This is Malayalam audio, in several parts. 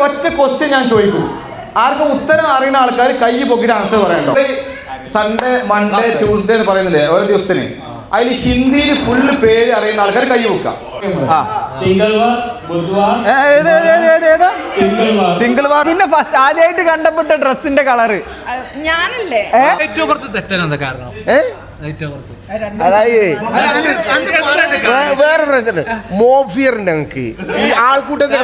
ഒറ്റ ക്വസ്റ്റ്യൻ ഞാൻ ചോദിക്കും, ആർക്കും ഉത്തരം അറിയുന്ന ആൾക്കാർ കൈ പൊക്കിട്ട് ആൻസർ പറയണ്ടോ. സൺഡേ, മൺഡേ, ട്യൂസ്ഡേ എന്ന് പറയുന്നില്ലേ ഓരോ ദിവസത്തിന്, അതിൽ ഹിന്ദിയിൽ ഫുള്ള് പേര് അറിയുന്ന ആൾക്കാർ കൈ പൊക്കാം. തിങ്കളവാർ. പിന്നെ ഫസ്റ്റ് ആദ്യമായിട്ട് കണ്ടപ്പെട്ട ഡ്രസ്സിന്റെ കളറ് ഞാനല്ലേ? വേറെ പ്രശ്നം മോഫിയറുണ്ട് ഞങ്ങക്ക് ഈ ആൾക്കൂട്ടത്തിൽ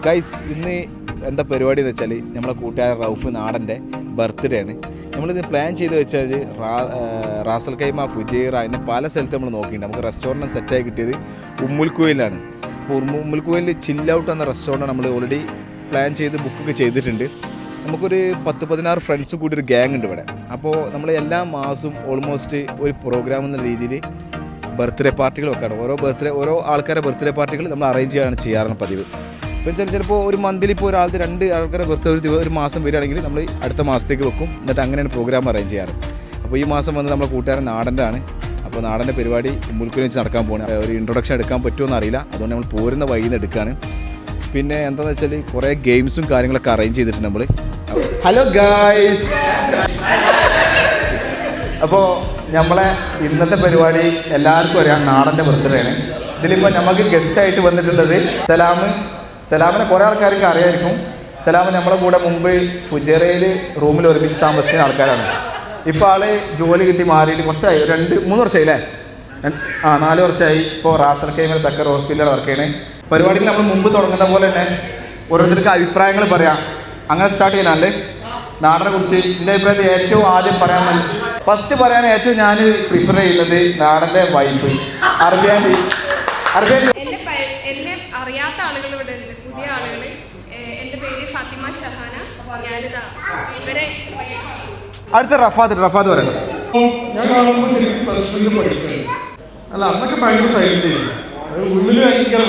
ഗൈസ്. ഇന്ന് എന്താ പരിപാടി എന്ന് വെച്ചാൽ നമ്മളെ കൂട്ടുകാരൻ റൌഫ് നാടൻ്റെ ബർത്ത്ഡേ ആണ്. നമ്മളിത് പ്ലാൻ ചെയ്ത് വെച്ചാൽ റാസൽ കൈമ, ഫുജൈറ, അതിനെ പല സ്ഥലത്ത് നമ്മൾ നോക്കിയിട്ടുണ്ട്. നമുക്ക് റെസ്റ്റോറൻറ്റ് സെറ്റായി കിട്ടിയത് ഉമ്മുൽക്കുവയിലാണ്. അപ്പോൾ ഉമ്മുൽക്കുവയിൽ ചില്ല് ഔട്ട് എന്ന റെസ്റ്റോറൻറ്റ് നമ്മൾ ഓൾറെഡി പ്ലാൻ ചെയ്ത് ബുക്കൊക്കെ ചെയ്തിട്ടുണ്ട്. നമുക്കൊരു 10-16 ഫ്രണ്ട്സ് കൂടി ഒരു ഗ്യാങ് ഉണ്ട് ഇവിടെ. അപ്പോൾ നമ്മൾ എല്ലാ മാസവും ഓൾമോസ്റ്റ് ഒരു പ്രോഗ്രാം എന്ന രീതിയിൽ ബർത്ത്ഡേ പാർട്ടികൾ വെക്കാറ്. ഓരോ ആൾക്കാരുടെ ബർത്ത്ഡേ പാർട്ടികൾ നമ്മൾ അറേഞ്ച് ചെയ്യാറാണ് പതിവ്. ഇപ്പം ചിലപ്പോൾ ഒരു മന്തിൽ ഇപ്പോൾ ഒരാൾക്ക് 2 ആൾക്കാരുടെ ബർത്ത്ഡേ ഒരു മാസം വരികയാണെങ്കിൽ നമ്മൾ അടുത്ത മാസത്തേക്ക് വെക്കും. എന്നിട്ട് അങ്ങനെയാണ് പ്രോഗ്രാം അറേഞ്ച് ചെയ്യാറ്. അപ്പോൾ ഈ മാസം വന്ന് നമ്മളെ കൂട്ടുകാരൻ നാടൻ്റെ ആണ്. അപ്പോൾ നാടൻ്റെ പരിപാടി മുൽക്കുവിൽ വെച്ച് നടക്കാൻ പോകുന്നത്. ഒരു ഇൻട്രൊഡക്ഷൻ എടുക്കാൻ പറ്റുമോ എന്നറിയില്ല, അതുകൊണ്ട് നമ്മൾ പോരുന്ന വഴിയിൽ നിന്ന് എടുക്കുകയാണ്. പിന്നെ എന്താണെന്ന് വെച്ചാൽ കുറേ ഗെയിംസും കാര്യങ്ങളൊക്കെ അറേഞ്ച് ചെയ്തിട്ടുണ്ട് നമ്മൾ. Hello guys. അപ്പോൾ നമ്മളെ ഇന്നത്തെ പരിപാടി എല്ലാവർക്കും അറിയാം, നാടൻ്റെ ബർത്ത്ഡേ ആണ്. ഇതിലിപ്പോൾ നമുക്ക് ഗസ്റ്റായിട്ട് വന്നിട്ടുള്ളത് സലാമിനെ കുറേ ആൾക്കാർക്ക് അറിയായിരിക്കും. സലാം നമ്മളെ കൂടെ മുമ്പ് ഫുജൈറയിൽ റൂമിൽ ഒരുമിച്ച് താമസിക്കുന്ന ആൾക്കാരാണ്. ഇപ്പോൾ ആൾ ജോലി കിട്ടി മാറിയിട്ട് കുറച്ചായി, 2-3 വർഷമായി അല്ലേ? 4 വർഷമായി. ഇപ്പോൾ റാസൽ കൈമ സക്കർ ഹോസ്പിറ്റലിൽ വർക്ക് ചെയ്യണേ. പരിപാടിയിൽ നമ്മൾ മുമ്പ് തുടങ്ങുന്ന പോലെ തന്നെ ഓരോരുത്തർക്ക് അഭിപ്രായങ്ങൾ പറയാം. അങ്ങനെ സ്റ്റാർട്ട് ചെയ്യാനല്ലേ നാടനെ കുറിച്ച്. എൻ്റെ അഭിപ്രായത്തിൽ ഏറ്റവും ആദ്യം ഫസ്റ്റ് പറയാൻ ഏറ്റവും ഞാൻ പ്രിഫർ ചെയ്യുന്നത് നാടൻ്റെ വൈഫ് അർബിയാൻ. എന്നെ അറിയാത്ത ആളുകൾ ഇവിടെ ഉണ്ട്, പുതിയ ആളുകൾ. എൻ്റെ പേര് ഫാത്തിമ ഷഹാന. ഞാനിതാ ഇവരെ. അടുത്ത റഫാദ് പറയുന്നത്. ഞാൻ കാണുമ്പോൾ ശരിക്കും പ്ലസ് പഠിക്കുന്നത് അല്ല, അന്നൊക്കെ ഭയങ്കര സൈലന്റ് ഉള്ളിൽ ഭയങ്കര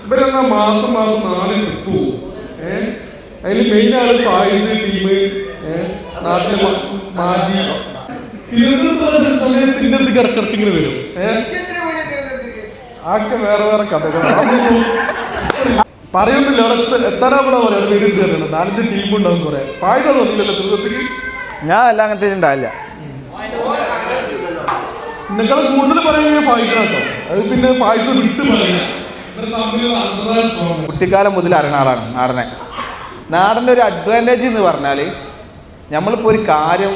ഇവരെന്നാ മാസം 4 ട്രിപ്പ് പോകും. അതിൽ മെയിൻ ആള് ഫായിസ് ടീം, നാട്ടിലെ മാജി, തിരുവനന്തപുരത്ത് കിടക്കിടക്കിങ്ങനെ വരും. ആക്കെ വേറെ കഥകളാണ് പറയുന്നില്ല. അവിടെ എത്താനാവിടെ പറയാം, അവിടെ വീട് തരണം. 4 ടീം ഉണ്ടാവും കുറെ. ഫായിസ തോന്നില്ലല്ലോ തിരുവനന്തപുരത്തേക്ക്. ഞാൻ എല്ലാം അങ്ങനത്തെ ഉണ്ടാവില്ല. എന്നെക്കാൾ കൂടുതൽ പറയുന്നത് ഫായിസാട്ടോ. അത് പിന്നെ ഫായിസ വിട്ട് പറയാം. കുട്ടിക്കാലം മുതൽ അറിയുന്ന ആളാണ് നാടനെ. നാടൻ്റെ ഒരു അഡ്വാൻറ്റേജ് എന്ന് പറഞ്ഞാൽ നമ്മളിപ്പോൾ ഒരു കാര്യം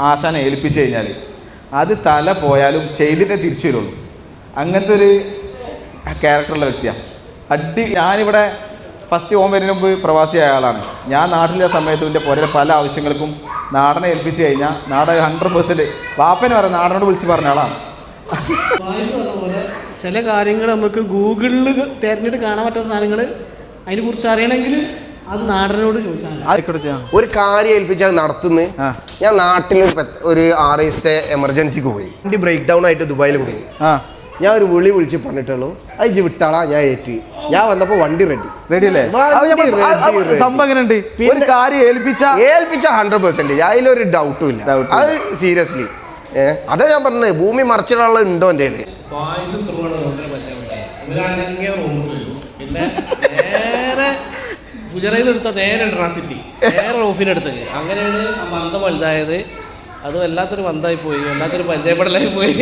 ആശാനെ ഏൽപ്പിച്ചു കഴിഞ്ഞാൽ അത് തല പോയാലും ചെയ്തിട്ടേ തിരിച്ചു വരുള്ളൂ. അങ്ങനത്തെ ഒരു ക്യാരക്ടറുള്ള വ്യക്തിയാണ്. ഞാനിവിടെ ഫസ്റ്റ് ഓം വരുന്ന മുമ്പ് പ്രവാസിയായ ആളാണ്. ഞാൻ നാട്ടിലെ സമയത്ത് എൻ്റെ പുറകെ പല ആവശ്യങ്ങൾക്കും നാടനെ ഏൽപ്പിച്ചു കഴിഞ്ഞാൽ നാടൻ 100% വാപ്പനെ പറയാം നാടനോട് വിളിച്ച് പറഞ്ഞ ആളാണ്. ചില കാര്യങ്ങൾ നമുക്ക് ഗൂഗിളിൽ തിരഞ്ഞിട്ട് കാണാൻ പറ്റുന്ന സാധനങ്ങൾ അതിനെ കുറിച്ച് അറിയണമെങ്കിൽ അത് നാടനോട് ചോദിച്ചാൽ. ഒരു കാര്യം ഏൽപ്പിച്ചാൽ നടത്തുന്നത്. ഞാൻ നാട്ടിൽ ഒരു 6 ദിവസത്തെ എമർജൻസിക്ക് പോയി. വണ്ടി ബ്രേക്ക് ഡൗൺ ആയിട്ട് ദുബായിൽ പോയി. ഞാൻ ഒരു വിളിച്ച് പറഞ്ഞിട്ടുള്ളൂ, അത് വിട്ടാളാ, ഞാൻ ഏറ്റി. ഞാൻ വന്നപ്പോ വണ്ടി റെഡി അല്ലേ? ഏൽപ്പിച്ച 100%. അതിലൊരു ഡൗട്ടും ഇല്ല. അത് സീരിയസ്ലി അതാ ഞാൻ പറഞ്ഞത്. ഭൂമി മറിച്ചിട്ടുള്ള ഉണ്ടോ എൻ്റെ പിന്നെ നേരെ ഗുജറാത്തിൽ എടുത്ത നേരെ ട്രാൻസിറ്റി നേരെ റോഫിനെടുത്തത്. അങ്ങനെയാണ് ആ ബന്ധം വലുതായത്. അത് വല്ലാത്തൊരു ബന്ധമായി പോയി, വല്ലാത്തൊരു പരിചയപ്പെടലായി പോയി.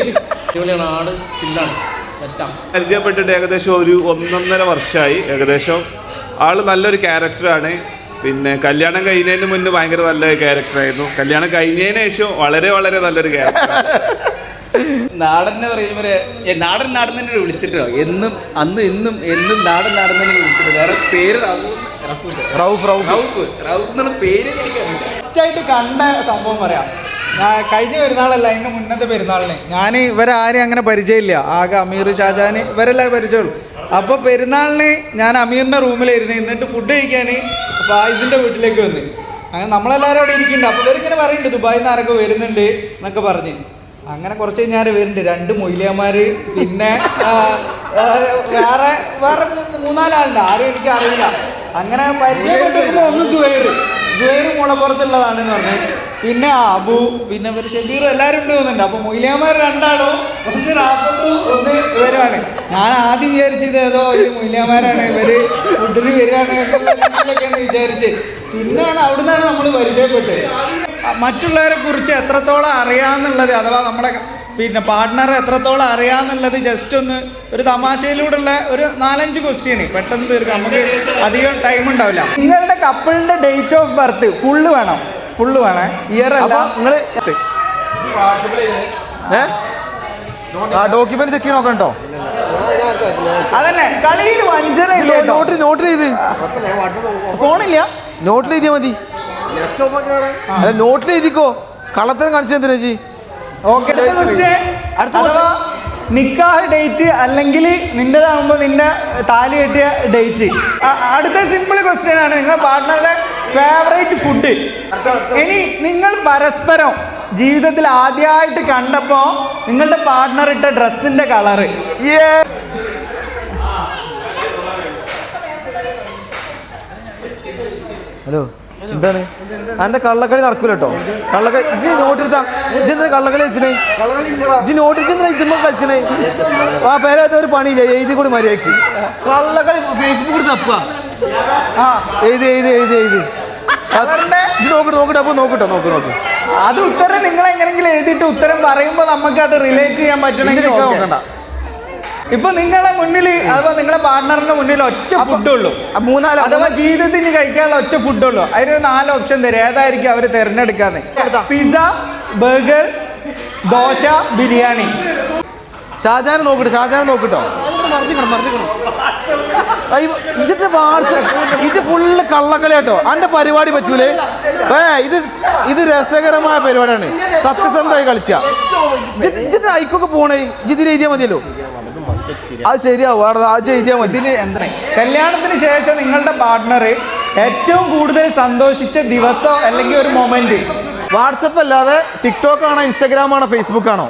അടിപൊളിയാണ്, ആട് ചില്ലാണ്, സെറ്റാണ്. പരിചയപ്പെട്ടിട്ട് ഏകദേശം ഒരു 1.5 വർഷമായി ഏകദേശം. ആള് നല്ലൊരു ക്യാരക്ടറാണ്. പിന്നെ കല്യാണം കഴിഞ്ഞതിന് മുന്നേ ഭയങ്കര നല്ല ക്യാരക്ടറായിരുന്നു. കല്യാണം കഴിഞ്ഞതിന് ശേഷം വളരെ നല്ലൊരു ക്യാരക്ടർ. നാടനെ പറയുമ്പോൾ നാടൻ തന്നെ വിളിച്ചിട്ടോ എന്നും അന്ന് ഇന്നും നാടൻ തന്നെ വിളിച്ചിട്ട്. വേറെ പേര് റൌഫ് എന്നുള്ള പേര് ഫസ്റ്റായിട്ട് കണ്ട സംഭവം പറയാം. കഴിഞ്ഞ പെരുന്നാളല്ല, അതിൻ്റെ മുന്നത്തെ പെരുന്നാളിന് ഞാൻ ഇവരാരെയും അങ്ങനെ പരിചയമില്ല. ആകെ അമീർ, ഷാജാന് ഇവരെല്ലാം പരിചയമുള്ളൂ. അപ്പോൾ പെരുന്നാളിന് ഞാൻ അമീറിൻ്റെ റൂമിലായിരുന്നു. എന്നിട്ട് ഫുഡ് കഴിക്കാൻ ഫായിസിൻ്റെ വീട്ടിലേക്ക് വന്ന്. അങ്ങനെ നമ്മളെല്ലാവരും അവിടെ ഇരിക്കുന്നുണ്ട്. അപ്പോൾ ഇവരിങ്ങനെ പറയുന്നുണ്ട് ദുബായിൽ നിന്ന് ആരൊക്കെ വരുന്നുണ്ട് എന്നൊക്കെ പറഞ്ഞ്. അങ്ങനെ കുറച്ച് കഴിഞ്ഞാൽ വരുന്നുണ്ട് 2 മൊയ്ലിയന്മാർ, പിന്നെ വേറെ 3-4 ആളുണ്ട്. ആരും എനിക്ക് അറിയില്ല. അങ്ങനെ പരിചയപ്പെട്ടിരിക്കുമ്പോൾ ഒന്ന് സുഹൈർ മുളപ്പുറത്തുള്ളതാണെന്ന് പറഞ്ഞു. പിന്നെ അബു, പിന്നെ ഇവർ ഷബീർ എല്ലാവരും ഉണ്ട് തോന്നുന്നുണ്ട്. അപ്പോൾ മൊയ്ലിയാമാർ രണ്ടാളും, ഒന്ന് റാഫത്തും ഒന്ന് ഇവരാണ്. ഞാൻ ആദ്യം വിചാരിച്ചത് ഏതോ ഒരു മൊയ്ലിയാമാരാണ് ഇവർ ഫുഡിന് വരികയാണ് എന്നൊക്കെയാണ് വിചാരിച്ചത്. പിന്നെയാണ് അവിടുന്നാണ് നമ്മൾ പരിചയപ്പെട്ടത്. മറ്റുള്ളവരെ കുറിച്ച് എത്രത്തോളം അറിയാമെന്നുള്ളത്, അഥവാ നമ്മുടെ പിന്നെ പാർട്ട്ണറെ എത്രത്തോളം അറിയാമെന്നുള്ളത് ജസ്റ്റ് ഒന്ന് ഒരു തമാശയിലൂടെയുള്ള ഒരു 4-5 ക്വസ്റ്റ്യന് പെട്ടെന്ന് തീർക്കാം, നമുക്ക് അധികം ടൈം ഉണ്ടാവില്ല. നിങ്ങളുടെ കപ്പിളിൻ്റെ ഡേറ്റ് ഓഫ് ബർത്ത് ഫുള്ള് വേണം, ഫുള്ള് വേണം, ഇയർ അല്ല. നിങ്ങൾ ഡോക്യുമെന്റ് ചെക്ക് ചെയ്ത് നോക്കണം കേട്ടോ. അതന്നെ കളിയിൽ വഞ്ചന നോട്ട് ചെയ്ത് ഫോണില്ല, നോട്ടിൽ എഴുതിയാൽ മതി. അല്ല നോട്ടിൽ എഴുതിക്കോ, കള്ളത്തരം കാണിച്ചു എന്തിനാ ചേച്ചി. ഓക്കെ, അഥവാ നിക്കാഹ് ഡേറ്റ് അല്ലെങ്കിൽ നിൻ്റെതാകുമ്പോൾ നിന്റെ താലി കെട്ടിയ ഡേറ്റ്. അടുത്ത സിമ്പിൾ ക്വസ്റ്റ്യൻ ആണ്, നിങ്ങളുടെ പാർട്ട്ണറുടെ ഫേവറേറ്റ് ഫുഡ്. ഇനി നിങ്ങൾ പരസ്പരം ജീവിതത്തിൽ ആദ്യമായിട്ട് കണ്ടപ്പോൾ നിങ്ങളുടെ പാർട്ട്ണർ ഇട്ട ഡ്രസ്സിന്റെ കളറ്. ഹലോ, എന്താണ് എൻ്റെ കള്ളക്കളി നടക്കൂല കേട്ടോ. കള്ളക്കളി ഇജ്ജ് നോട്ടെടുത്താ, ഇജ്ജെന്താ കള്ളക്കളി കളിച്ചണേ, ഇജ്ജ് നോട്ടിച്ചെന്താ ഇതുമ്പോൾ കളിച്ചണേ. ആ പേരത്തെ ഒരു പണിയില്ല, എഴുതി കൂടി മര്യാദക്ക്. കള്ളക്കളി ഫേസ്ബുക്കിൽ തപ്പ. ആ എഴുതി എഴുതി എഴുതി എഴുതി ഇജ്ജ് നോക്കിട്ട് അപ്പോൾ നോക്ക്. അത് ഉത്തരം നിങ്ങൾ എങ്ങനെയെങ്കിലും എഴുതിയിട്ട് ഉത്തരം പറയുമ്പോൾ നമുക്ക് അത് റിലേറ്റ് ചെയ്യാൻ പറ്റണമെങ്കിൽ നോക്കണ്ട. ഇപ്പൊ നിങ്ങളെ മുന്നിൽ അഥവാ നിങ്ങളെ പാർട്ട്ണറിന്റെ മുന്നിൽ ഒറ്റ ഫുഡുള്ളൂ, അഥവാ ജീവിതത്തിന് കഴിക്കാനുള്ള ഒറ്റ ഫുഡുള്ളൂ. അതിന് 4 ഓപ്ഷൻ തരും, ഏതായിരിക്കും അവർ തിരഞ്ഞെടുക്കാന്ന്? Pizza, burger, dosa, biryani. ഷാജാൻ നോക്കിട്ടോ. ഇത് ഫുള്ള് കള്ളക്കളി കേട്ടോ. അന്റെ പരിപാടി പറ്റൂലേ. ഇത് രസകരമായ പരിപാടിയാണ്, സത്യസന്ധമായി കളിച്ച. ഐക്കൊക്കെ പോണേ, ഇതിൽ എഴുതിയാൽ മതിയല്ലോ. അത് ശരിയാവും, അത് എഴുതിയാൽ മതി. കല്യാണത്തിന് ശേഷം നിങ്ങളുടെ പാർട്ട്ണർ ഏറ്റവും കൂടുതൽ സന്തോഷിച്ച ദിവസം അല്ലെങ്കിൽ ഒരു മൊമെന്റ്. വാട്സപ്പ് അല്ലാതെ ടിക്ടോക്ക് ആണോ, ഇൻസ്റ്റാഗ്രാം ആണോ, ഫേസ്ബുക്ക് ആണോ?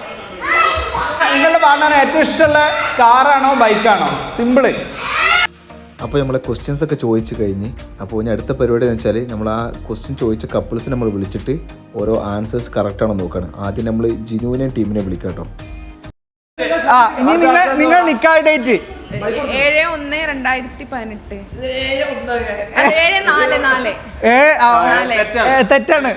നിങ്ങളുടെ പാർട്ട്ണറിന് ഏറ്റവും ഇഷ്ടമുള്ള കാറാണോ, ബൈക്കാണോ? സിമ്പിള്. അപ്പോൾ നമ്മളെ ക്വസ്റ്റ്യൻസ് ഒക്കെ ചോദിച്ചു കഴിഞ്ഞ്, അപ്പോൾ ഇനി അടുത്ത പരിപാടി എന്ന് വെച്ചാൽ നമ്മൾ ആ ക്വസ്റ്റ്യൻ ചോദിച്ച കപ്പിൾസിനെ നമ്മൾ വിളിച്ചിട്ട് ഓരോ ആൻസേഴ്സ് കറക്റ്റാണോ നോക്കണം. ആദ്യം നമ്മൾ ജിനുവിനെയും ടീമിനെ വിളിക്കാം കേട്ടോ. ഇനി നിങ്ങൾ നിക്കാഹ് ഡേറ്റ് 7/1/2018. 7/4/4. തെറ്റാണ്.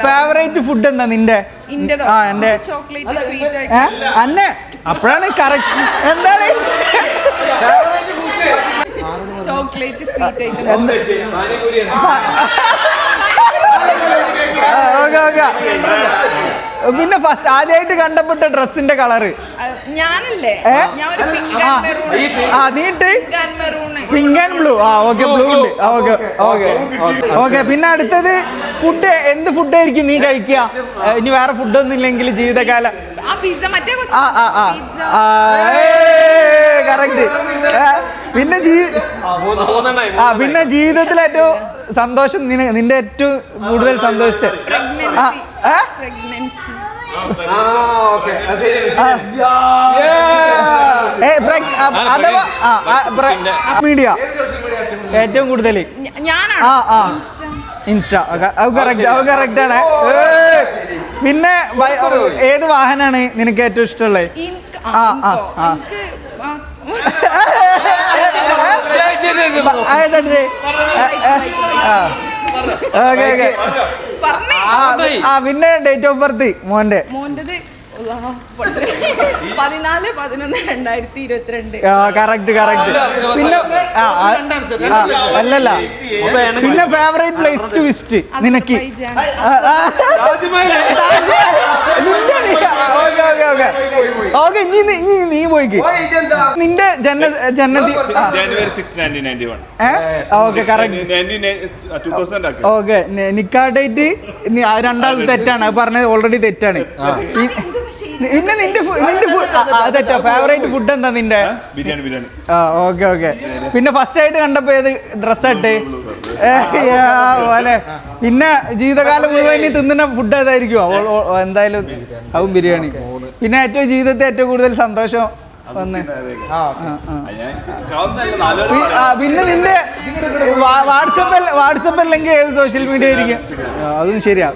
ഫേവറേറ്റ് ഫുഡ് എന്താ നിന്റെ? എന്റെ ചോക്ലേറ്റ് സ്വീറ്റ് അന്നെ അപ്പോഴാണ് കറക്റ്റ്. എന്താണ് ചോക്ലേറ്റ് സ്വീറ്റ് ഐറ്റം? പിന്നെ ഫസ്റ്റ് ആദ്യമായിട്ട് കണ്ടപ്പെട്ട ഡ്രസ്സിന്റെ കളറ് ഞാനല്ലേ? ഞാൻ ഒരു പിങ്ക് ആൻഡ് മെറൂൺ. നീട്ട് maroon, pink and blue. Okay, blue ഉണ്ട്. ഓക്കെ. പിന്നെ അടുത്തത് ഫുഡ്. എന്ത് ഫുഡായിരിക്കും നീ കഴിക്കുക ഇനി വേറെ ഫുഡൊന്നും ഇല്ലെങ്കിൽ ജീവിതകാലം? കറക്റ്റ്. പിന്നെ ജീവിതത്തിൽ ഏറ്റവും സന്തോഷം നിന്റെ ഏറ്റവും കൂടുതൽ സന്തോഷിച്ച മീഡിയ ഏറ്റവും കൂടുതൽ ഇൻസ്റ്റ. കറക്റ്റ് ആണ്. പിന്നെ ഏത് വാഹനാണ് നിനക്ക് ഏറ്റവും ഇഷ്ടമുള്ളത്? പിന്നെ ഡേറ്റ് ഓഫ് ബർത്ത് മോന്റെ? 14/11/2022. കറക്റ്റ്. പിന്നെ അല്ലല്ല, പിന്നെ ഫേവറേറ്റ് പ്ലേസ് ടു വിസിറ്റ് നിനക്ക്? ഓക്കെ, നീ പോയിക്ക്. നിന്റെ January 6, 1991. Okay, correct. ഓക്കെ, നിക്കാ ഡേറ്റ് രണ്ടാൾ തെറ്റാണ്, അത് പറഞ്ഞത് ഓൾറെഡി തെറ്റാണ്. പിന്നെ നിന്റെ തെറ്റാ. ഫേവറേറ്റ് ഫുഡ് എന്താ നിന്റെ? ബിരിയാണി. ഓക്കെ. പിന്നെ ഫസ്റ്റ് ആയിട്ട് കണ്ടപ്പോ ഏത് ഡ്രസ്സായിട്ട്? പോലെ. പിന്നെ ജീവിതകാലം മുഴുവൻ ഇനി തിന്നുന്ന ഫുഡ് ഏതായിരിക്കും? എന്തായാലും അതും ബിരിയാണി. പിന്നെ ഏറ്റവും ജീവിതത്തിൽ ഏറ്റവും കൂടുതൽ സന്തോഷം വന്ന് പിന്നെ നിന്റെ വാട്സപ്പ് അല്ലെങ്കിൽ ഏത് സോഷ്യൽ മീഡിയ ആയിരിക്കും? അതും ശരിയാ.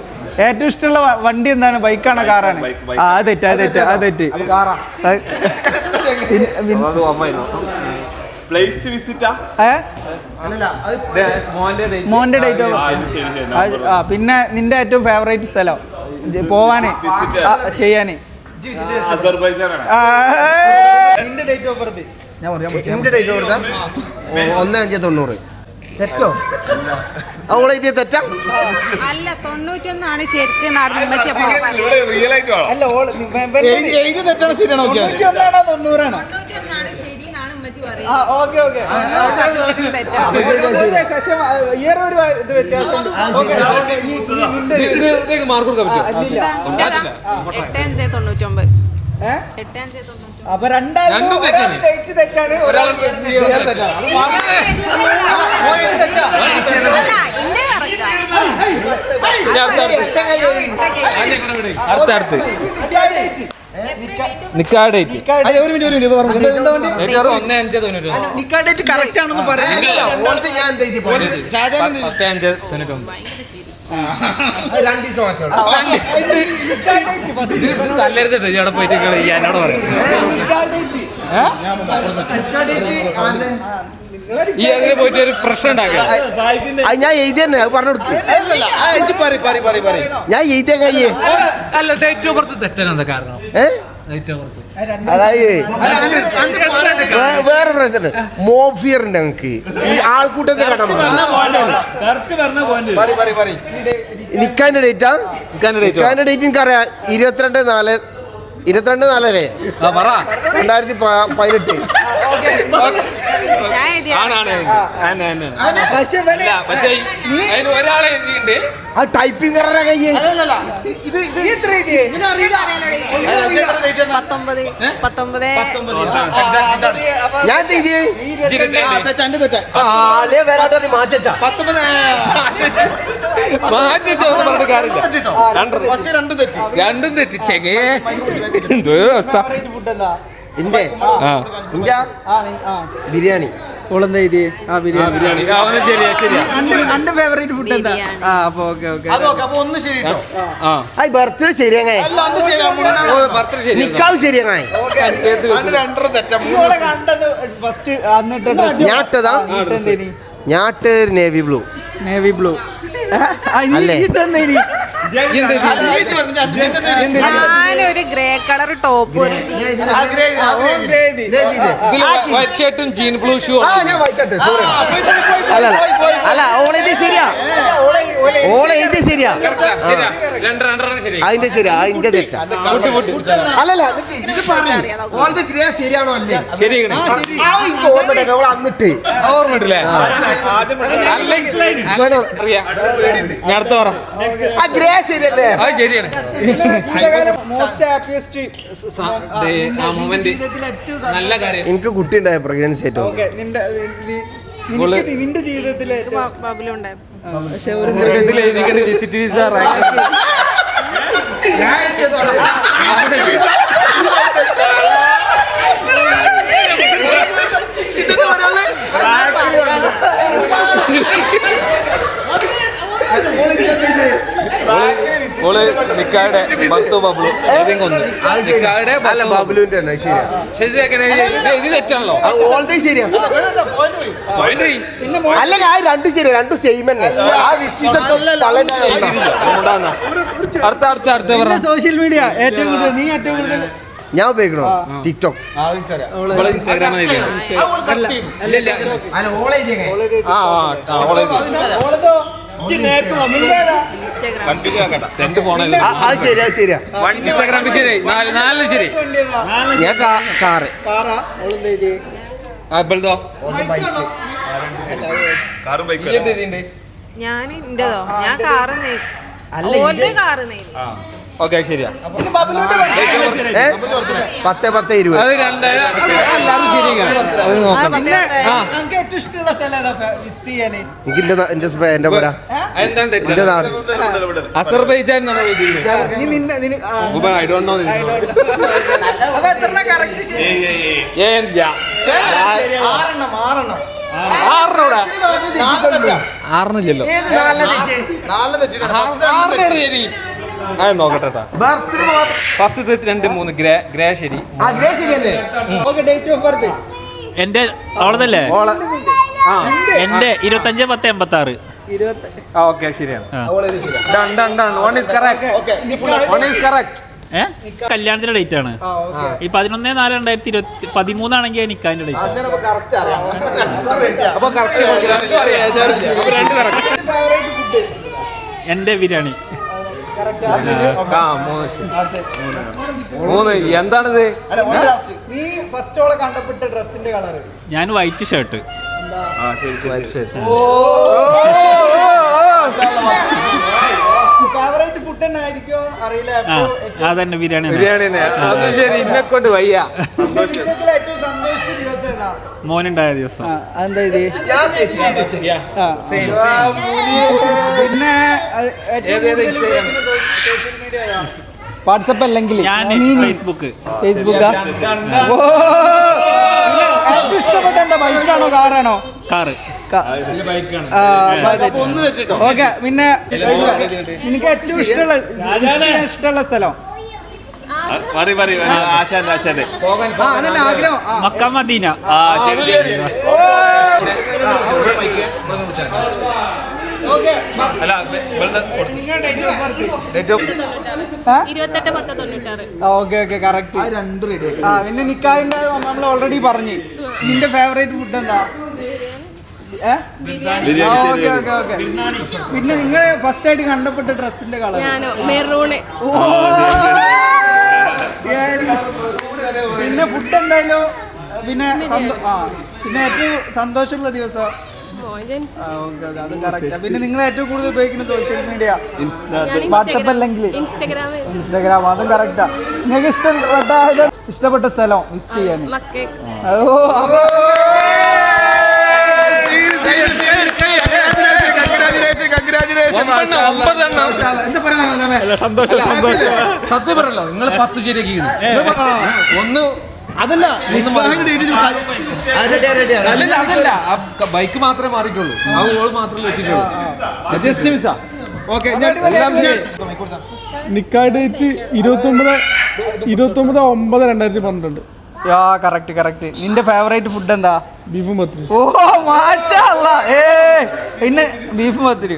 ഏറ്റവും ഇഷ്ടമുള്ള വണ്ടി എന്താണ്? ബൈക്കാണോ കാറാണ്? അത് തെറ്റ്. മോന്റെ ഡേറ്റ് ഓഫ്. പിന്നെ നിന്റെ ഏറ്റവും ഫേവറേറ്റ് സ്ഥലം പോവാന് ചെയ്യാന്? നിന്റെ ഡേറ്റ് ഓഫ് ബർത്ത്? എന്റെ ഡേറ്റ് ഓഫ് ബർത്ത് 1/5/90. തെറ്റോ? അവളെ ഇത് തെറ്റാ? അല്ല 91 ശരിക്കും നടന്നു തെറ്റാണ് ശരിയാണോ? 91 ഇയർ ഒരു ഇത് വ്യത്യാസമുണ്ട്. അപ്പൊ രണ്ടാമത് ഡേറ്റ് തെറ്റാണ്. കറക്റ്റ് ആണെന്ന് പറയാം. തല്ലരുത്തിട്ട് ഇവിടെ പോയിട്ട് എന്നോട് പറയാം. ഈ അങ്ങനെ പോയിട്ട് ഒരു പ്രശ്നം ഉണ്ടാക്കുക. ഞാൻ എഴുതി തന്നെ പറഞ്ഞു കൊടുക്കും. ഞാൻ എഴുതിയ കയ്യേ അല്ല ഡേറ്റ് ഓഫ് ബർത്ത് തെറ്റാനെന്താ കാരണം? ഡേറ്റ് ഓഫ് ബർത്ത് വേറെ പ്രശ്നം മോഫിയർ ഉണ്ട് ഞങ്ങക്ക് ഈ ആൾക്കൂട്ടത്തിൽ നിക്കാന്റെ ഡേറ്റാ? നിക്കാന്റെ ഡേറ്റ് എനിക്കറിയാം. 22/4 2018. പക്ഷേ ഒരാളെ എഴുതിയിട്ടുണ്ട്. ആ ടൈപ്പിംഗ് കയ്യേ ഞാൻ രണ്ടും തെറ്റി ചെങ്ങേ. എന്തോ അവസ്ഥ. ബിരിയാണി. ബിരിയാണി ശരിയാ. എന്റെ ഫേവറേറ്റ് ഫുഡ് എന്താ? ബർത്ത്ഡേ ശരിയാങ്ങായി. നിക്കാവ് ശരിയാങ്ങായി. ഫസ്റ്റ് ഞാട്ടതാ ഞാട്ട് നേവി ബ്ലൂ. ഞാനൊരു ഗ്രേ കളർ ടോപ്പ് ഷർട്ടും ജീൻ ബ്ലൂ ഷൂ. അല്ല ഓളെ ശരിയാ. അതിന്റെ ശരിയാ. അതിന്റെ തെറ്റാ. അല്ലല്ല ഓളത്തെ ഗ്രേ ശരിയാണോ അല്ലേ? അന്നിട്ട് ഓർമ്മയിട്ടില്ലേ? അടുത്ത പറ. ശരിയാണ്. മോസ്റ്റ് ഹാപ്പിയസ്റ്റ് നല്ല കാര്യം. എനിക്ക് കുട്ടി ഉണ്ടായ പ്രഗ്നൻസി ഏറ്റവും നിന്റെ ജീവിതത്തിലെ ഓള് നിക്കാടെ ബത്തു ബബ്ലു ബബ്ലുവിന്റെ തന്നെ ശരിയാ. ഇത് തെറ്റാണല്ലോ. അല്ല രണ്ടും ശരിയാ. രണ്ടും സെയിം തന്നെ. അടുത്ത സോഷ്യൽ മീഡിയ ഏറ്റവും കൂടുതൽ നീ ഏറ്റവും കൂടുതൽ ഞാൻ ഉപയോഗിക്കണോ? ടിക്ടോക്ക്. രണ്ട് ഫോണല്ലേ? ശരിയാ. ഇൻസ്റ്റാഗ്രാമിൽ ശരി. നാലില് ശരി. ഞാൻ കാറ്. ഞാൻ ഇന്റേതോ? ഞാൻ കാറ് കാറ് ഓക്കെ ശരിയാ 10-10-20 എല്ലാവരും ശരിയാ നമുക്ക് ഏറ്റവും ഇഷ്ടമുള്ള സ്ഥലം ഏതാ വിസിറ്റ് ചെയ്യാന്? എന്റെ പോരാ എന്റെ നാട് അസർബൈജാൻ എന്നാണ് അപ്പൊ എത്ര correct ശരി? ആറിനില്ലല്ലോ ഏത് നാലെണ്ണം ശരി അത് നോക്കട്ടെ ഫസ്റ്റ് 2-3 ഗ്രേ ശരി ഡേറ്റ് ഓഫ് ബർത്ത് എന്റെ അവളതല്ലേ എന്റെ 25-10-86 ഓക്കെ ശരിയാണ് കല്യാണത്തിന്റെ ഡേറ്റ് ആണ് ഈ 11/4/2013 ആണെങ്കിൽ നിക്കാന്റെ ഡേറ്റ് എന്റെ ബിരിയാണി എന്താണിത് നീ ഫസ്റ്റ് ഓളെ കണ്ടപ്പെട്ട ഡ്രസ്സിന്റെ കളർ? ഞാൻ വൈറ്റ് ഷർട്ട് ഫേവറേറ്റ് ഫുഡ് തന്നെ ആയിരിക്കോ അറിയില്ല. അതന്നെ ബിരിയാണി ഇന്നെക്കൊണ്ട് വയ്യ. ജീവിതത്തിൽ ഏറ്റവും സന്തോഷിച്ച ദിവസം ഏതാ? മോനുണ്ടായ ദിവസം. എന്താ ഇത്? പിന്നെ സോഷ്യൽ മീഡിയ വാട്സപ്പ് അല്ലെങ്കിൽ ഞാൻ ഫേസ്ബുക്ക്. ഫേസ്ബുക്കാ? ഏറ്റവും ഇഷ്ടപ്പെട്ട എന്താ, ബൈക്കാണോ കാറാണോ? കാറ്. ഓക്കെ. പിന്നെ എനിക്ക് ഏറ്റവും ഇഷ്ടമുള്ള സ്ഥലം അതന്നെ ആഗ്രഹം. Mecca Medina. 28/10/96. Okay correct. പിന്നെ നിക്കാഹിന്റെ നമ്മൾ ഓൾറെഡി പറഞ്ഞു. നിന്റെ ഫേവറേറ്റ് ഫുഡ് എന്താ? ഓക്കെ. പിന്നെ നിങ്ങൾ ഫസ്റ്റ് ആയിട്ട് കണ്ടപ്പെട്ട ഡ്രസ്സിന്റെ കളർ? ഞാനോ മെറൂണ്. പിന്നെ ഫുഡ് എന്തായാലും പിന്നെ പിന്നെ ഏറ്റവും സന്തോഷമുള്ള ദിവസം? അത് കറക്റ്റ്. പിന്നെ നിങ്ങൾ ഏറ്റവും കൂടുതൽ ഉപയോഗിക്കുന്ന സോഷ്യൽ മീഡിയ? വാട്സപ്പ് അല്ലെങ്കിൽ ഇൻസ്റ്റാഗ്രാം. അതും കറക്റ്റാ. നിങ്ങൾക്ക് ഇഷ്ടപ്പെട്ട സ്ഥലം വിസിറ്റ് ചെയ്യാൻ? സത്യം പറയല്ലോ, നിങ്ങൾ 10 ശരിയാക്കി ഒന്ന്. അതല്ല ബൈക്ക് മാത്രമേ മാറിയിട്ടുള്ളൂ, ആ ഓള് മാത്രമേ എത്തിയിട്ടുള്ളൂ. നിക്കാഹ് ഡേറ്റ് 29/9/2012. കറക്റ്റ്. നിന്റെ ഫേവറേറ്റ് ഫുഡ് എന്താ? ബീഫും പത്തിരി. ഓ മാഷാ അല്ലാഹ്. പിന്നെ ബീഫ് പത്തിരി.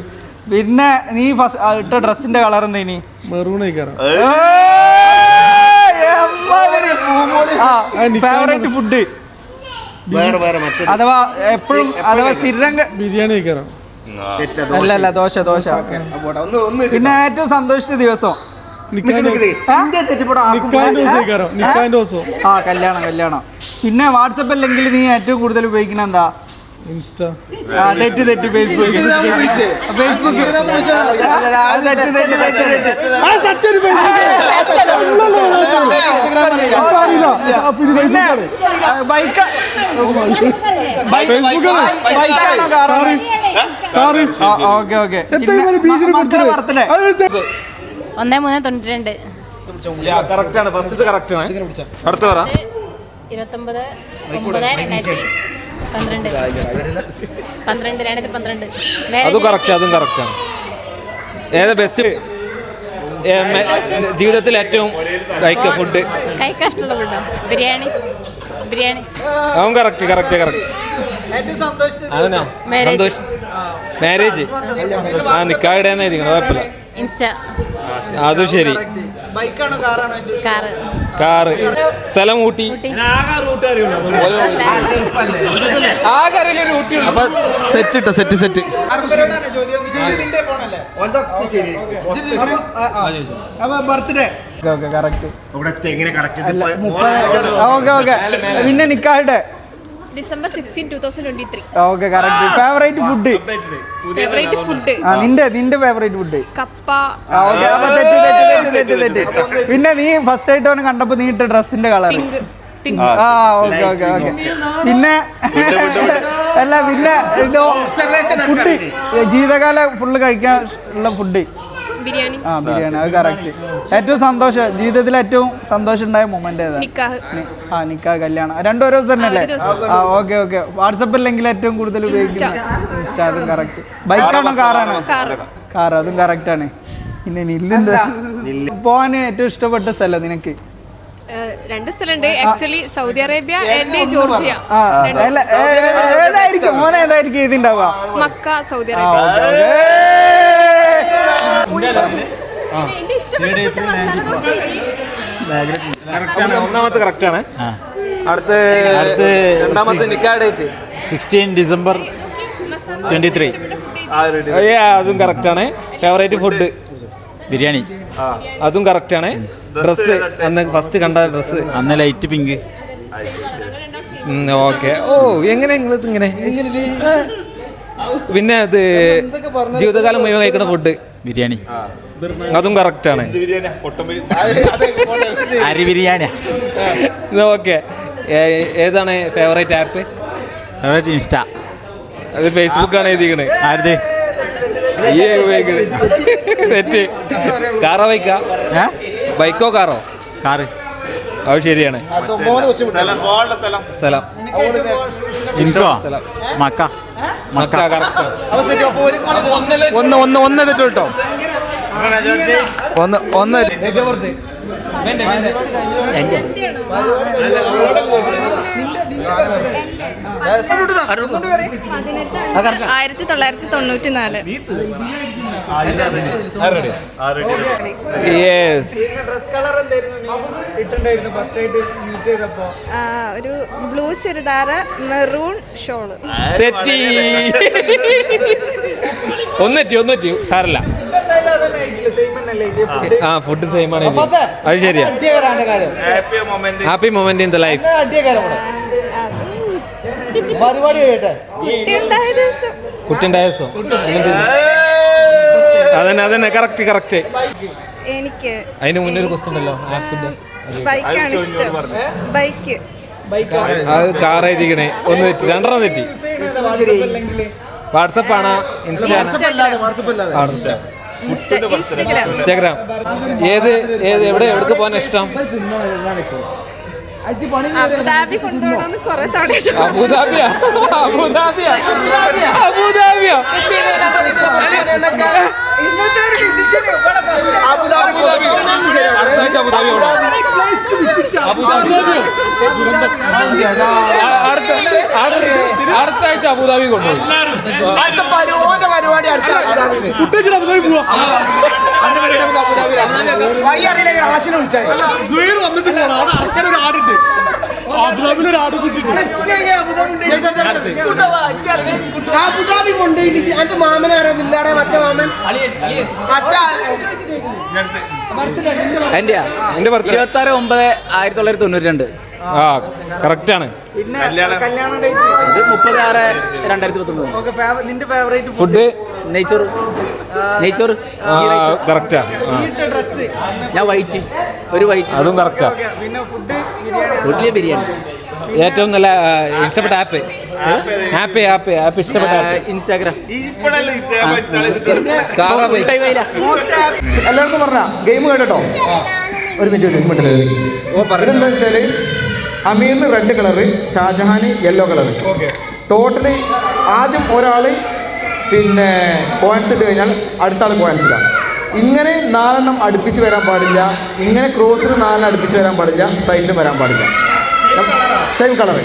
പിന്നെ നീ ഫസ്റ്റ് ഇട്ട ഡ്രസ്സിന്റെ കളർ എന്താ? ഇനി മെറൂൺ. ഫേവറേറ്റ് ഫുഡ് അഥവാ എപ്പോഴും അഥവാ സ്ഥിരം? ബിരിയാണി. അല്ല ദോശ. പിന്നെ ഏറ്റവും സന്തോഷിച്ച ദിവസം? കല്യാണം. പിന്നെ വാട്സപ്പ് അല്ലെങ്കിൽ നീ ഏറ്റവും കൂടുതൽ ഉപയോഗിക്കുന്ന എന്താ? ഇൻസ്റ്റാ. തെറ്റ് ഫേസ്ബുക്ക്. ഓക്കെ. 1/3/92. കറക്റ്റാണ്. ഫസ്റ്റ് കറക്റ്റാണ്. അടുത്ത പറ. 29/9/2012. അതും കറക്റ്റാണ്. ഏതാ ബെസ്റ്റ് ജീവിതത്തിൽ ഏറ്റവും കഴിക്കുക ഫുഡ്? ഇഷ്ടമുള്ള ഫുഡോ? ബിരിയാണി. അതും കറക്റ്റ്. അതന്നെ സന്തോഷം. മാരേജ് നിക്കാഹിടേന്നായിരിക്കണം, കുഴപ്പമില്ല. അതും ശരി. കാറ്. സ്ഥലം ഊട്ടി. അപ്പൊ സെറ്റ്. ബർത്ത്ഡേ. പിന്നെ നിക്കാഹിടെ December 16, 2023. Okay correct. Favourite food? Favourite food നിന്റെ ഫേവറേറ്റ് ഫുഡ്? കപ്പ. തെറ്റ്. പിന്നെ നീ ഫസ്റ്റ് ആയിട്ട് അവനെ കണ്ടപ്പോ നീ ഇട്ട ഡ്രസ്സിന്റെ കളർ? പിങ്ക്. ഓക്കെ. പിന്നെ അല്ല പിന്നെ ഫുഡ് ജീവിതകാലം ഫുള്ള് കഴിക്കാൻ ഉള്ള ഫുഡ്? ബിരിയാണി. ബിരിയാണി, അത് കറക്റ്റ്. ഏറ്റവും സന്തോഷം ജീവിതത്തിൽ ഏറ്റവും സന്തോഷം ഉണ്ടായ മൊമെന്റ് ഏതാ? നിക്കാഹ്, കല്യാണം, രണ്ടും ഓരോ ദിവസം തന്നെ അല്ലേ? ഓക്കെ. വാട്സപ്പ് അല്ലെങ്കിൽ ഏറ്റവും കൂടുതൽ ഉപയോഗിക്കുന്നത് ഇൻസ്റ്റ, അതും കറക്റ്റ്. ബൈക്കാണോ കാറാണോ? കാർ, അതും കറക്റ്റ് ആണ്. പിന്നെ നില്ലെന്താ പോവാൻ ഏറ്റവും ഇഷ്ടപ്പെട്ട സ്ഥലം നിനക്ക്? 2 സ്ഥലമുണ്ട് actually, Saudi Arabia and Georgia. ഏതായിരിക്കും മോനെ, ഏതായിരിക്കും ഇതുണ്ടാവുക? Mecca, Saudi Arabia. ഒന്നാമത്തെ കറക്റ്റാണ്. അടുത്ത രണ്ടാമത്തെ നിക്കാഹ് ഡേറ്റ് 16 ഡിസംബർ 23. അതും കറക്റ്റാണ്. ഫേവറേറ്റ് ഫുഡ് ബിരിയാണി, അതും കറക്റ്റാണ്. ഡ്രസ്സ് അന്ന് ഫസ്റ്റ് കണ്ട ഡ്രസ്സ് അന്ന് ലൈറ്റ് പിങ്ക്. ഓക്കെ. എങ്ങനെ ഇങ്ങനെ? പിന്നെ അത് ജീവിതകാലം മുഴുവൻ കഴിക്കുന്ന ഫുഡ് ബിരിയാണി, അതും കറക്റ്റാണ്. അരി ബിരിയാണി. ഓക്കെ. ഏതാണ് ഫേവറേറ്റ് ആപ്പ്? Favourite insta. അത് ഫേസ്ബുക്കാണ് എഴുതിക്കണേ. ആരുടെ? തെറ്റ്. കാറോ ബൈക്കാ? ബൈക്കോ കാറോ? കാറ്. അത് ശരിയാണ്. സ്ഥലം മക്ക. ഒന്ന് തെറ്റു കേട്ടോ. ഒന്ന് ഒരു ബ്ലൂ ചുരിദാറ്, മെറൂൺ ഷോള്. തെറ്റി. ഒന്നെറ്റി സാരല്ല. ഫുഡ് സെയിം ആണ്. അത് ശരിയാ. Happy moment in the life. കുട്ടിയുണ്ടായ ദിവസം. അതന്നെ കറക്റ്റ്. എനിക്ക് അതിന് മുന്നേ ഒരു ക്വസ്റ്റ്യൻ ഉണ്ടല്ലോ ആപ്പിന്റെ. ബൈക്കാണ് ഇഷ്ടം. ബൈക്ക്. അത് കാർ എഴുതിക്കണേ. ഒന്ന് തെറ്റി. രണ്ടെണ്ണം തെറ്റി. വാട്സപ്പാണ്? ഇൻസ്റ്റാഗ്രാം. എവിടെ പോകാൻ ഇഷ്ടം? അബുദാബി കൊണ്ടുപോകണമെന്ന് കുറെ തവണ. അബുദാബിയാ? അടുത്ത ആഴ്ച അബുദാബി കൊണ്ടുപോയി. എന്റെ 26/9/1992. കറക്റ്റാണ്. 30/6/2019. ഫുഡ് നെയ്ച്ചോറ്. കറക്റ്റാ. ഞാൻ വൈറ്റ്. അതും കറക്റ്റാ. വീട്ടിലെ ബിരിയാണി. ഏറ്റവും നല്ല ഇഷ്ടപ്പെട്ട ആപ്പ്? ഇഷ്ടപ്പെട്ട ഇൻസ്റ്റാഗ്രാം. എല്ലാവർക്കും പറഞ്ഞ ഗെയിം കേട്ടോ. ഒരു മിനിറ്റ്. ഇതെന്താ വെച്ചാല് അമീറിന് റെഡ് കളറ്, ഷാജഹാന് യെല്ലോ കളറ്. ടോട്ടല് ആദ്യം ഒരാള് പിന്നെ പോയിന്റ്സ് ഇട്ട് കഴിഞ്ഞാൽ അടുത്ത ആൾ പോയിന്റ്സ് ഇടാം. ഇങ്ങനെ 4 അടുപ്പിച്ച് വരാൻ പാടില്ല. ഇങ്ങനെ ക്രോസിന് 4 അടുപ്പിച്ച് വരാൻ പാടില്ല. സ്ട്രൈറ്റിലും വരാൻ പാടില്ല. Same colour.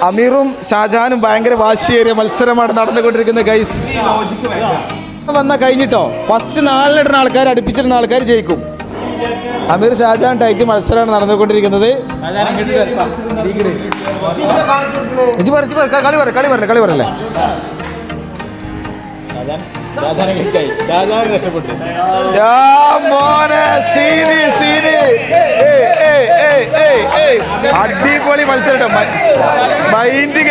അമീറും ഷാജഹാനും ഭയങ്കര വാശിയേറിയ മത്സരമാണ് നടന്നുകൊണ്ടിരിക്കുന്നത് ഗൈസ്. വന്നാൽ കഴിഞ്ഞിട്ടോ. ഫസ്റ്റ് 4 ഇടുന്ന ആൾക്കാർ, അടുപ്പിച്ചിടുന്ന ആൾക്കാർ ജയിക്കും. അമീർ ഷാജഹാൻ ടൈറ്റ് മത്സരമാണ് നടന്നുകൊണ്ടിരിക്കുന്നത്. കളി പറയല്ലേ? രക്ഷപ്പെട്ടു. അടിപൊളി മത്സരം. Mind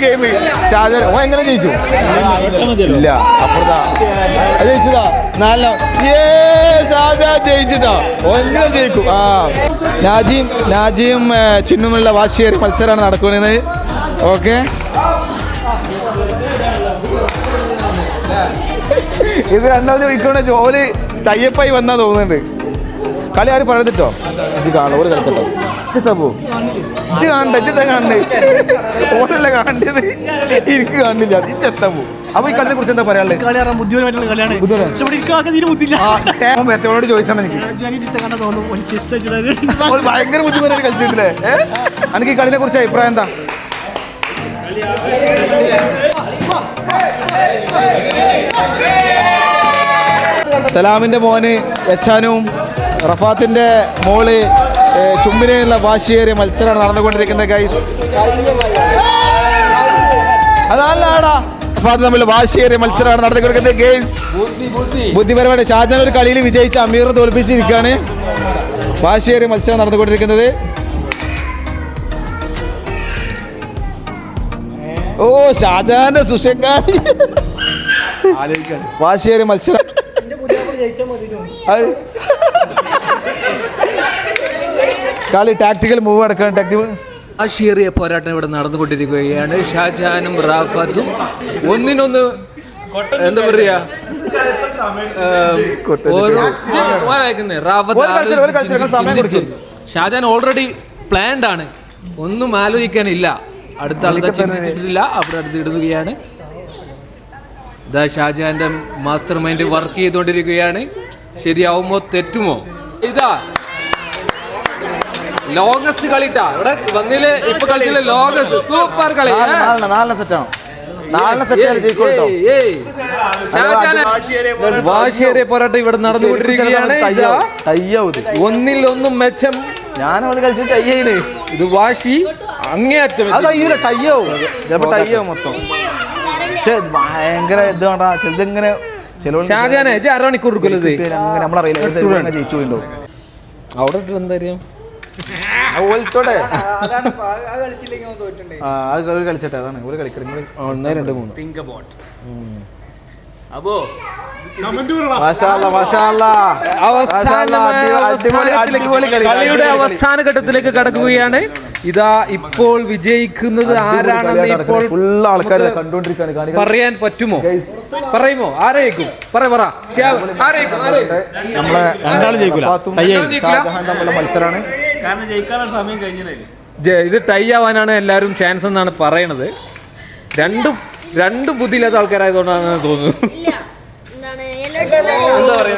game. ഷാജാൻ ഓ എങ്ങനെ ജയിച്ചു? ഇല്ല, അപ്പുറത്താ ജയിച്ചതാ. നല്ല ഷാജാൻ ജയിച്ചിട്ടോ. ഓ എങ്ങനെ ജയിക്കും? ആ നാജിയും ചിന്നുമുള്ള വാശിയേറിയ മത്സരമാണ് നടക്കുന്നത്. ഓക്കെ, ഇത് രണ്ടാമത് വിൽക്കണ ജോലി തയ്യപ്പായി വന്നാ തോന്നുന്നുണ്ട്. കളി ആരും പറഞ്ഞിട്ടോ ഇജ്ജ് കാണണം, ഒരു കളിക്കട്ടോ ഇജ്ജ് കാണണ്ടേ ഓരല്ല കാണേണ്ടത്, എനിക്ക് കാണില്ല. ഇജ്ജെത്താ പോ. അപ്പൊ ഈ കളിനെ കുറിച്ച് എന്താ പറയാനുള്ളത്? ബുദ്ധിപരമായിട്ടുള്ള കളിയാണ്. എത്തോട് ചോദിച്ചാണ് എനിക്ക് ഭയങ്കര ബുദ്ധിമുട്ടായിട്ട് കളിച്ചിട്ടില്ലേ? എനിക്ക് ഈ കളിനെ കുറിച്ച് അഭിപ്രായം എന്താ? സലാമിന്റെ മോന് യച്ചാനും റഫാത്തിന്റെ മോള് ചുംബിനുള്ള വാശിയേറിയ മത്സരമാണ് നടന്നുകൊണ്ടിരിക്കുന്നത് ഗൈസ്. അതല്ലാടാ റഫാത്ത് തമ്മിലുള്ള വാശിയേറിയ മത്സരമാണ് നടന്നുകൊണ്ടിരിക്കുന്നത് ഗൈസ്. ബുദ്ധിപരമായിട്ട് ഷാജാൻ ഒരു കളിയിൽ വിജയിച്ച് അമീർ തോൽപ്പിച്ചിരിക്കുകയാണ്. വാശിയേറിയ മത്സരം നടന്നുകൊണ്ടിരിക്കുന്നത്. ഓ ഷാജാന്റെ സുഷക്കാരി വാശിയേറിയ മത്സരം. കളി ടാക്ടിക്കൽ മൂവ് നടക്കണം. വാശിയേറിയ പോരാട്ടം ഇവിടെ നടന്നുകൊണ്ടിരിക്കുകയാണ്. ഷാജഹാനും റാഫത്തും ഒന്നിനൊന്ന് എന്താ പറയാ ഷാജഹാൻ ഓൾറെഡി പ്ലാൻഡ് ആണ്, ഒന്നും ആലോചിക്കാനില്ല. അടുത്ത ആൾക്ക് ചിന്തിച്ചിട്ടില്ല, അവിടെ അടുത്ത് ഇടുകയാണ്. ഇതാ ഷാജഹാന്റെ മാസ്റ്റർ മൈൻഡ് വർക്ക് ചെയ്തുകൊണ്ടിരിക്കുകയാണ്. ശരിയാവുമോ തെറ്റുമോ? ഇതാ ലോങ്ങസ്റ്റ് കളിട്ടാ ഇവിടെ വന്നില്ലേ, ഇപ്പൊ കളിച്ചില്ലേ ലോങ്ങസ്റ്റ് സൂപ്പർ കളി. വാശിയേറിയ പോരാട്ടം ഇവിടെ നടന്നുകൊണ്ടിരിക്കുകയാണ്. ഒന്നിൽ ഒന്നും മെച്ചം. ഞാനവിടെ കളിച്ചിട്ട് ടയ്യാണ്. ഇത് വാശി അങ്ങേയറ്റം. മൊത്തം ഭയങ്കര ഇത് വേണ്ട. ചിലതിങ്ങനെ ഷാജാനെ അരമണിക്കൂർ എടുക്കല്ലോ. നമ്മളറിയില്ല ജയിച്ചു പോയിട്ടോ. അവിടെ എന്താ അറിയാം കളിച്ചിട്ടെ അതാണ് ഒരു കളിക്കുന്നത്. 1 2 3 കളിയുടെ അവസാന ഘട്ടത്തിലേക്ക് കടക്കുകയാണ്. ഇതാ ഇപ്പോൾ വിജയിക്കുന്നത് ആരാണെന്ന് ഇപ്പോൾ ആൾക്കാരെ കണ്ടുകൊണ്ടിരിക്കുകയാണ്. പറയാൻ പറ്റുമോ? പറയുമോ? ആരായിരിക്കും? നമ്മളെ രണ്ടാളും ജയിക്കൂല. മത്സരമാണ്. ഇത് ടൈ ആവാനാണ് എല്ലാവരും ചാൻസ് എന്നാണ് പറയണത്. രണ്ടും ബുദ്ധിയില്ലാത്ത ആൾക്കാരായതുകൊണ്ടാണ് തോന്നുന്നു. എന്താ പറയുക?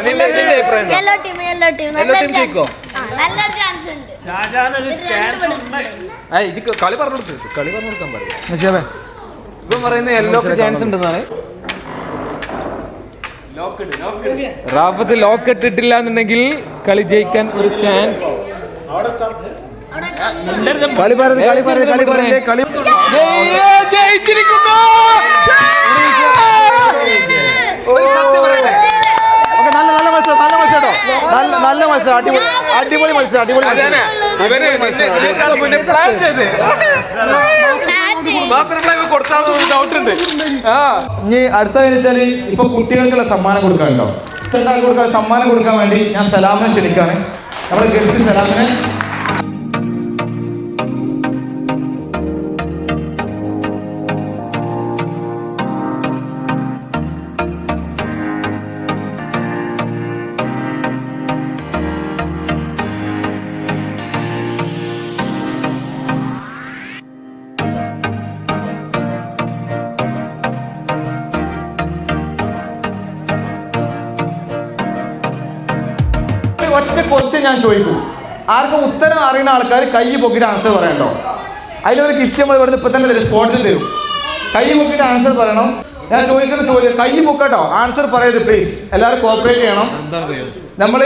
കളി പറഞ്ഞു കൊടുക്കാൻ പറയും. ഇപ്പം പറയുന്നത് യെല്ലോക്ക് ചാൻസ് ഉണ്ടെന്നാണ്. റാഫത്ത് ലോക്ക് ഇട്ടിട്ടില്ല എന്നുണ്ടെങ്കിൽ കളി ജയിക്കാൻ ഒരു ചാൻസ്. ജയിച്ചിരിക്കുന്നു. നല്ല മത്സരം, അടിപൊളി മത്സരം. ഇനി അടുത്ത വെച്ചാല് ഇപ്പൊ കുട്ടികൾക്കുള്ള സമ്മാനം കൊടുക്കാനുണ്ടോ? സമ്മാനം കൊടുക്കാൻ വേണ്ടി ഞാൻ സലാമിനെ ക്ഷണിക്കാണ്. നമ്മുടെ ഗസ്റ്റ് സലാമിനെ. ഒറ്റ ക്വസ്റ്റ്യൻ ഞാൻ ചോദിക്കും. ആർക്കും ഉത്തരം അറിയുന്ന ആൾക്കാർ കൈ പൊക്കിയിട്ട് ആൻസർ പറയണ്ടോ? അതിലൊരു ഗിഫ്റ്റ് നമ്മൾ ഇവിടുന്ന് ഇപ്പം തന്നെ തരും, സ്പോട്ടിൽ തരും. കൈ പൊക്കിയിട്ട് ആൻസർ പറയണം. ഞാൻ ചോദിക്കുന്ന ചോദ്യം കൈ പൊക്കട്ടോ, ആൻസർ പറയരുത് പ്ലീസ്. എല്ലാവരും കോപ്പറേറ്റ് ചെയ്യണം. നമ്മൾ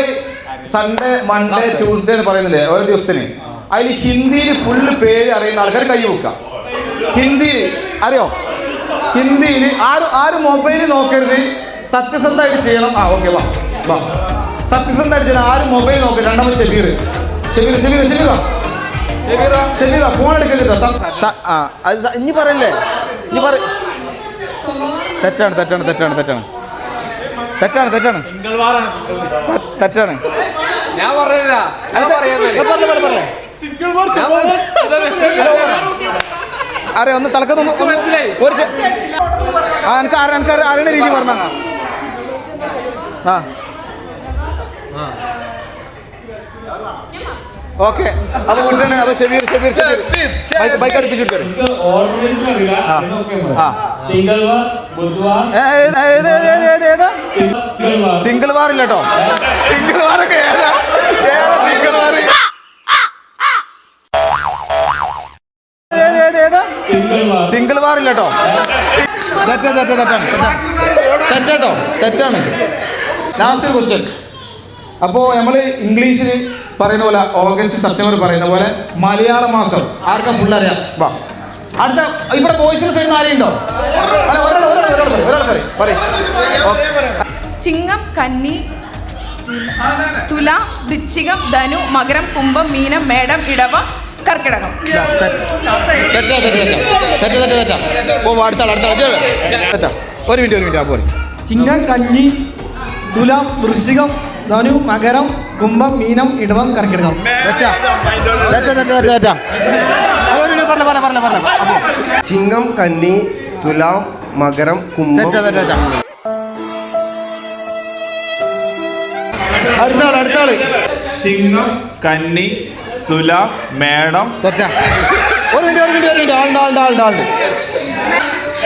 സൺഡേ മൺഡേ ട്യൂസ്ഡേ എന്ന് പറയുന്നില്ലേ ഓരോ ദിവസത്തിന്, അതിൽ ഹിന്ദിയിൽ ഫുള്ള് പേര് അറിയുന്ന ആൾക്കാർ കൈ പൊക്കുക. ഹിന്ദിയിൽ അറിയോ? ഹിന്ദിയിൽ ആരും മൊബൈൽ നോക്കരുത്, സത്യസന്ധമായിട്ട് ചെയ്യണം. ആ ഓക്കെ, വാ വാ, സത്യസന്ധമായിട്ട് ചെയ്യണം. ആരും മൊബൈൽ നോക്കരുത്. രണ്ടാമത് ഷബീർ ഫോൺ എടുക്കരുത്. ഇനി പറയല്ലേ, ഇനി പറ. തെറ്റാണ് തെറ്റാണ് തെറ്റാണ് തെറ്റാണ് തെറ്റാണ് തെറ്റാണ് തെറ്റാണ്. ഞാൻ പറഞ്ഞില്ല, അറിയാം ഒന്ന് തലക്കൊന്ന് ഒരു എനിക്ക് അറിയണ രീതി പറഞ്ഞ. ആ ഓക്കെ, അപ്പൊ വിളിച്ചാണ്. അപ്പൊ ഷബീർ ബൈക്ക് അടുപ്പിച്ചിട്ട് തിങ്കളവാറില്ല കേട്ടോ. തിങ്കളവാറൊക്കെ ഏതാ തിങ്കളവാറ്? തിങ്കളവാറില്ല കേട്ടോ. തെറ്റാട്ടോ, തെറ്റാണ്. Last question. അപ്പോൾ നമ്മൾ ഇംഗ്ലീഷിൽ പറയുന്ന പോലെ ഓഗസ്റ്റ് സെപ്റ്റംബർ പറയുന്ന പോലെ മലയാള മാസം ആർക്കാ ഫുൾ അറിയാം? വാ, അടുത്ത ഇവിടെ ബോയ്സിന്റെ സൈഡിൽ ആരെയുണ്ടോ? ഒരാൾ പറയും. ചിങ്ങം, കന്നി, തുല, വൃശ്ചികം, ധനു, മകരം, കുംഭം, മീനം, മേടം, ഇടവം, കർക്കിടകം. ഒരു മിനിറ്റ് ആ പോലെ. ചിങ്ങം, കന്നി, തുലാം, വൃശ്ചികം, ധനു, മകരം, കുംഭം, മീനം, ഇടവം, കർക്കിടകം. ചിങ്ങം, കന്നി, തുലാം, മകരം, കുംഭം. അടുത്താള്. ചിങ്ങം, കന്നി, തുലാം, മേടം. തെറ്റാ. ഒരു മിനിറ്റ് ആളുണ്ട്.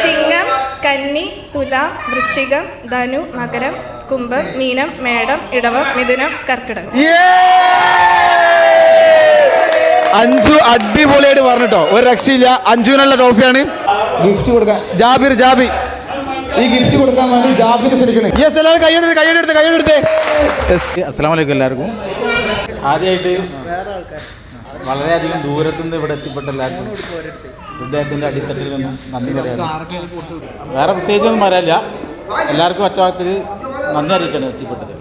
ചിങ്ങം, കന്നി, തുലാം, വൃശ്ചികം, ധനു, മകരം, കുംഭം, മീനം, മേടം, ഇടവം, മിഥുനം, കർക്കിടകം. അഞ്ചു അടിപൊളിയായിട്ട് പറഞ്ഞിട്ടോ, ഒരു രക്ഷയില്ല. അഞ്ചുവിനുള്ള ട്രോഫിയാണ്. ഗിഫ്റ്റ് കൊടുക്കാൻ ജാബിർ ഈ ഗിഫ്റ്റ് കൊടുക്കാൻ വേണ്ടി ജാബിനെ ക്ഷണിക്കണേ. യെസ്, എല്ലാവരും കൈയ്യെടുത്ത്. അസ്സലാമു അലൈക്കും എല്ലാവർക്കും. ആദ്യമായിട്ട് വളരെയധികം ദൂരത്തുനിന്ന് ഇവിടെ എത്തിപ്പെട്ട എല്ലാവർക്കും ഹൃദയത്തിൻ്റെ അടിത്തട്ടിൽ നിന്നും നന്ദി പറയാം. വേറെ പ്രത്യേകിച്ചൊന്നും പറയാനില്ല, എല്ലാവർക്കും ഒറ്റവാക്കിൽ നന്ദി അറിയിക്കാണ് എത്തിപ്പെട്ടത്.